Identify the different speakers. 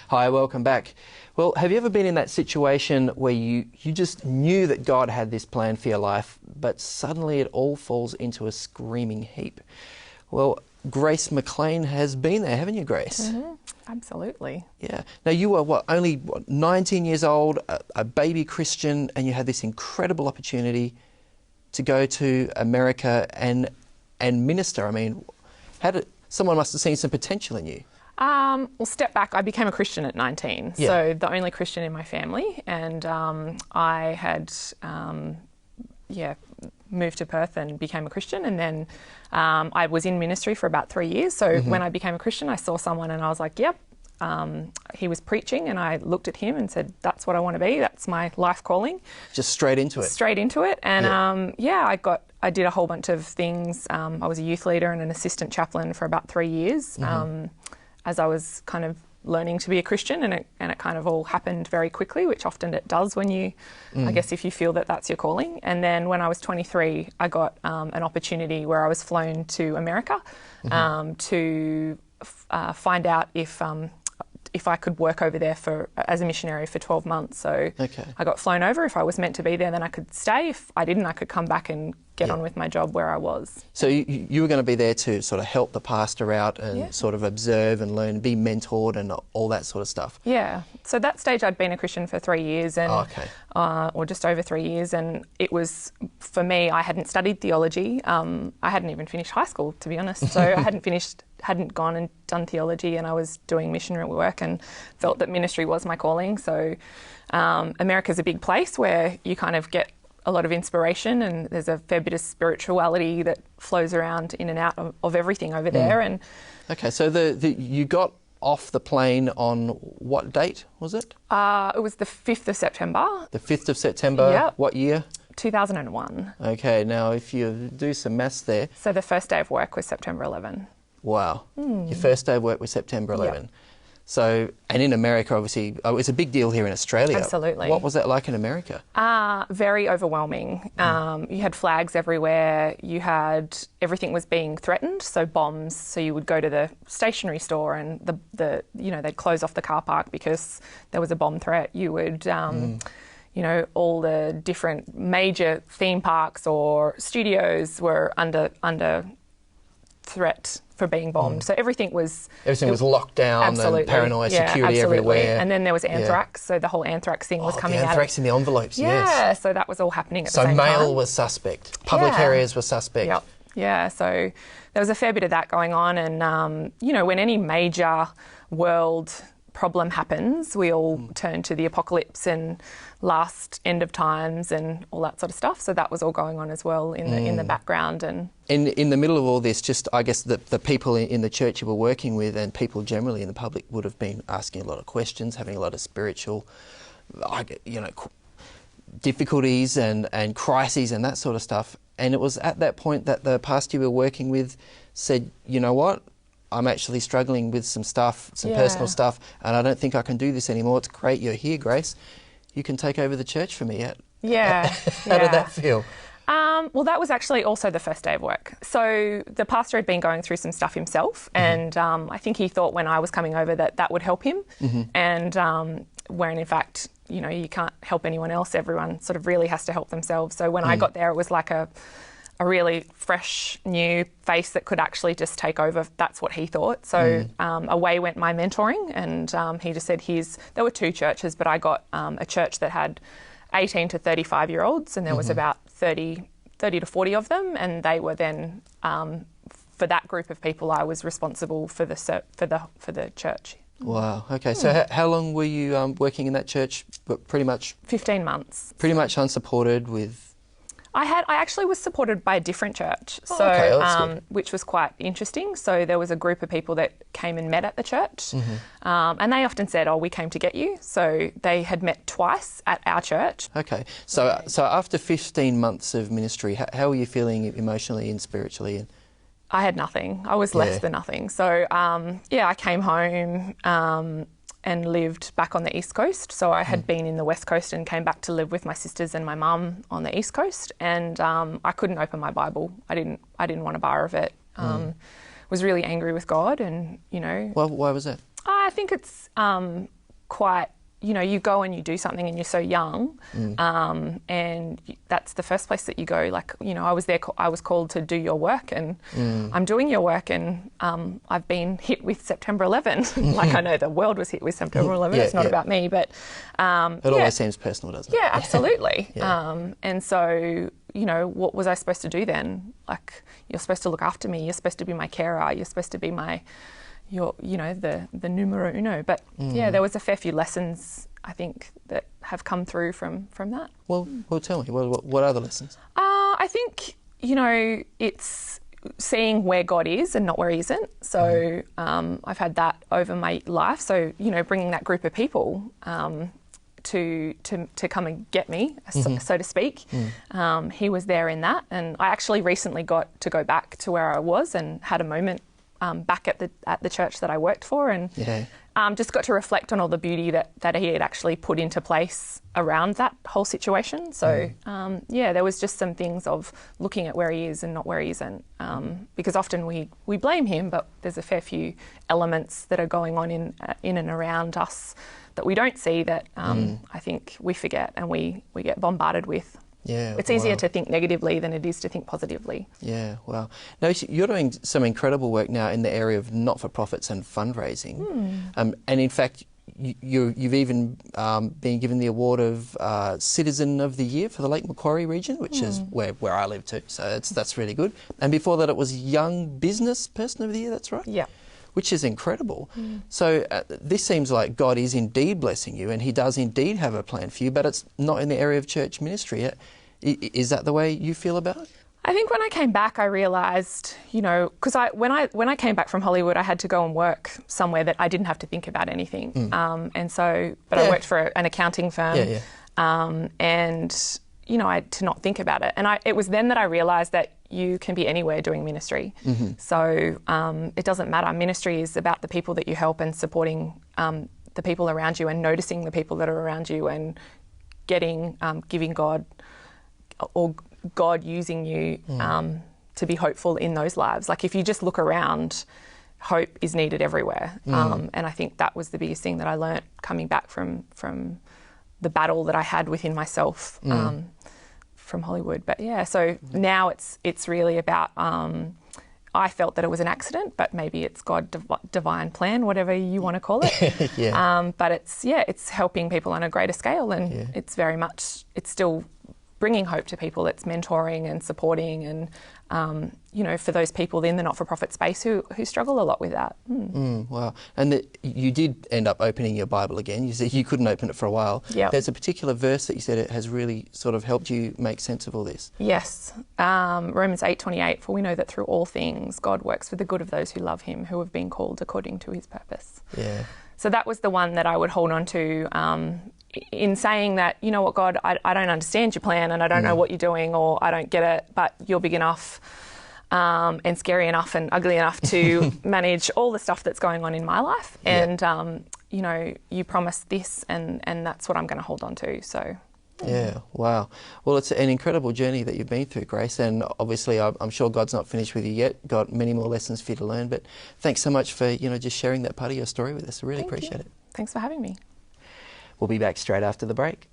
Speaker 1: Hi, welcome back. Well, have you ever been in that situation where you just knew that God had this plan for your life, but suddenly it all falls into a screaming heap? Well, Grace McLean has been there, haven't you, Grace?
Speaker 2: Mm-hmm. Absolutely.
Speaker 1: Yeah. Now, you were only 19 years old, a baby Christian, and you had this incredible opportunity to go to America and minister. I mean, someone must have seen some potential in you.
Speaker 2: Well, step back. I became a Christian at 19,
Speaker 1: Yeah.
Speaker 2: so the only Christian in my family, and I had, moved to Perth and became a Christian, and then I was in ministry for about 3 years. So when I became a Christian, I saw someone and I was like, yep. He was preaching, and I looked at him and said, that's what I want to be. That's my life calling.
Speaker 1: Just straight into it.
Speaker 2: Straight into it. And I did a whole bunch of things. I was a youth leader and an assistant chaplain for about 3 years. As I was kind of learning to be a Christian, and it kind of all happened very quickly, which often it does when you, I guess, if you feel that that's your calling. And then when I was 23, I got an opportunity where I was flown to America to find out if I could work over there as a missionary for 12 months. So I got flown over. If I was meant to be there, then I could stay. If I didn't, I could come back and get on with my job where I was.
Speaker 1: So you were going to be there to sort of help the pastor out and sort of observe and learn, be mentored and all that sort of stuff.
Speaker 2: Yeah. So that stage I'd been a Christian for 3 years and or just over 3 years, and it was, for me, I hadn't studied theology. I hadn't even finished high school, to be honest. So I hadn't gone and done theology, and I was doing missionary work and felt that ministry was my calling. So America's a big place where you kind of get a lot of inspiration, and there's a fair bit of spirituality that flows around in and out of everything over there. And
Speaker 1: okay, so you got off the plane on what date was it?
Speaker 2: It was the 5th of September.
Speaker 1: The 5th of September?
Speaker 2: Yep.
Speaker 1: What year?
Speaker 2: 2001.
Speaker 1: Okay, now if you do some maths there.
Speaker 2: So the first day of work was September 11.
Speaker 1: Wow. Your first day of work was September 11. Yep. So, and in America, obviously, it's a big deal here in Australia.
Speaker 2: Absolutely.
Speaker 1: What was that like in America?
Speaker 2: Very overwhelming. You had flags everywhere. Everything was being threatened. So bombs. So you would go to the stationery store and they'd close off the car park because there was a bomb threat. You would, all the different major theme parks or studios were under threat for being bombed. So everything was
Speaker 1: locked down.
Speaker 2: Absolutely.
Speaker 1: And paranoia, security everywhere.
Speaker 2: And then there was anthrax, so the whole anthrax thing was coming out.
Speaker 1: Anthrax in the envelopes,
Speaker 2: yes.
Speaker 1: Yeah,
Speaker 2: so that was all happening at the same time.
Speaker 1: So mail was suspect. Public areas were suspect.
Speaker 2: Yep. Yeah, so there was a fair bit of that going on, and when any major world problem happens, we all turn to the apocalypse and last end of times and all that sort of stuff. So that was all going on as well in the background. And
Speaker 1: in the middle of all this, just I guess the people in the church you were working with and people generally in the public would have been asking a lot of questions, having a lot of spiritual, difficulties and crises and that sort of stuff. And it was at that point that the pastor you were working with said, you know what? I'm actually struggling with some stuff, some personal stuff, and I don't think I can do this anymore. It's great you're here, Grace. You can take over the church for me.
Speaker 2: Yeah.
Speaker 1: How did that feel?
Speaker 2: Well, that was actually also the first day of work. So the pastor had been going through some stuff himself, and I think he thought when I was coming over that would help him. And wherein in fact, you can't help anyone else. Everyone sort of really has to help themselves. So when I got there, it was like a really fresh, new face that could actually just take over. That's what he thought. So away went my mentoring, and he just said, there were 2 churches, but I got a church that had 18 to 35-year-olds, and there was about 30 to 40 of them, and they were then, for that group of people, I was responsible for the church.
Speaker 1: Wow. Okay. So how long were you working in that church? Pretty much
Speaker 2: 15 months.
Speaker 1: Pretty much unsupported with.
Speaker 2: I actually was supported by a different church, which was quite interesting. So there was a group of people that came and met at the church, and they often said, we came to get you. So they had met twice at our church. Okay.
Speaker 1: So after 15 months of ministry, how were you feeling emotionally and spiritually?
Speaker 2: I had nothing. I was less than nothing. So, I came home and lived back on the East Coast. So I had been in the West Coast and came back to live with my sisters and my mum on the East Coast. And I couldn't open my Bible. I didn't want a bar of it. was really angry with God, and
Speaker 1: Well, why was that?
Speaker 2: I think it's quite, you go and you do something and you're so young, and that's the first place that you go. Like, I was called to do your work, and I'm doing your work, and I've been hit with September 11. Like, I know the world was hit with September 11. It's not about me, but
Speaker 1: it always seems personal, doesn't it?
Speaker 2: Yeah, absolutely.
Speaker 1: Yeah.
Speaker 2: And so, what was I supposed to do then? Like, you're supposed to look after me. You're supposed to be my carer. You're supposed to be the numero uno. But yeah, there was a fair few lessons, I think, that have come through from that.
Speaker 1: Well, tell me, what are the lessons?
Speaker 2: I think, it's seeing where God is and not where he isn't. So I've had that over my life. So, bringing that group of people to come and get me, so to speak. He was there in that. And I actually recently got to go back to where I was and had a moment back at the church that I worked for, and just got to reflect on all the beauty that he had actually put into place around that whole situation. So there was just some things of looking at where he is and not where he isn't, because often we blame him, but there's a fair few elements that are going on in and around us that we don't see that I think we forget and we get bombarded with.
Speaker 1: Yeah,
Speaker 2: it's easier to think negatively than it is to think positively.
Speaker 1: Yeah, wow. Now, you're doing some incredible work now in the area of not-for-profits and fundraising. And in fact, you've even been given the award of Citizen of the Year for the Lake Macquarie region, which is where I live too. So that's really good. And before that, it was Young Business Person of the Year, that's right?
Speaker 2: Yeah.
Speaker 1: Which is incredible. So this seems like God is indeed blessing you, and he does indeed have a plan for you, but it's not in the area of church ministry. Is that the way you feel about it?
Speaker 2: I think when I came back, I realised, because when I came back from Hollywood, I had to go and work somewhere that I didn't have to think about anything. I worked for an accounting firm, and I had to not think about it. And it was then that I realised that you can be anywhere doing ministry. So it doesn't matter. Ministry is about the people that you help and supporting the people around you and noticing the people that are around you and giving God or God using you to be hopeful in those lives. Like, if you just look around, hope is needed everywhere. And I think that was the biggest thing that I learnt coming back from the battle that I had within myself from Hollywood. But yeah, so now it's really about, I felt that it was an accident, but maybe it's God's divine plan, whatever you want to call it. But it's helping people on a greater scale, and it's very much, it's still bringing hope to people. It's mentoring and supporting, and for those people in the not-for-profit space who struggle a lot with that.
Speaker 1: Wow. And you did end up opening your Bible again. You said you couldn't open it for a while.
Speaker 2: Yep.
Speaker 1: There's a particular verse that you said it has really sort of helped you make sense of all this.
Speaker 2: Yes. Romans 8:28, for we know that through all things God works for the good of those who love him, who have been called according to his purpose.
Speaker 1: Yeah.
Speaker 2: So that was the one that I would hold on to, in saying that, you know what, God, I don't understand your plan, and I don't know what you're doing, or I don't get it, but you're big enough and scary enough and ugly enough to manage all the stuff that's going on in my life. And, you promised this, and that's what I'm going to hold on to. So.
Speaker 1: Yeah, wow. Well, it's an incredible journey that you've been through, Grace, and obviously I'm sure God's not finished with you yet. Got many more lessons for you to learn, but thanks so much for, just sharing that part of your story with us. I really appreciate it.
Speaker 2: Thanks for having me.
Speaker 1: We'll be back straight after the break.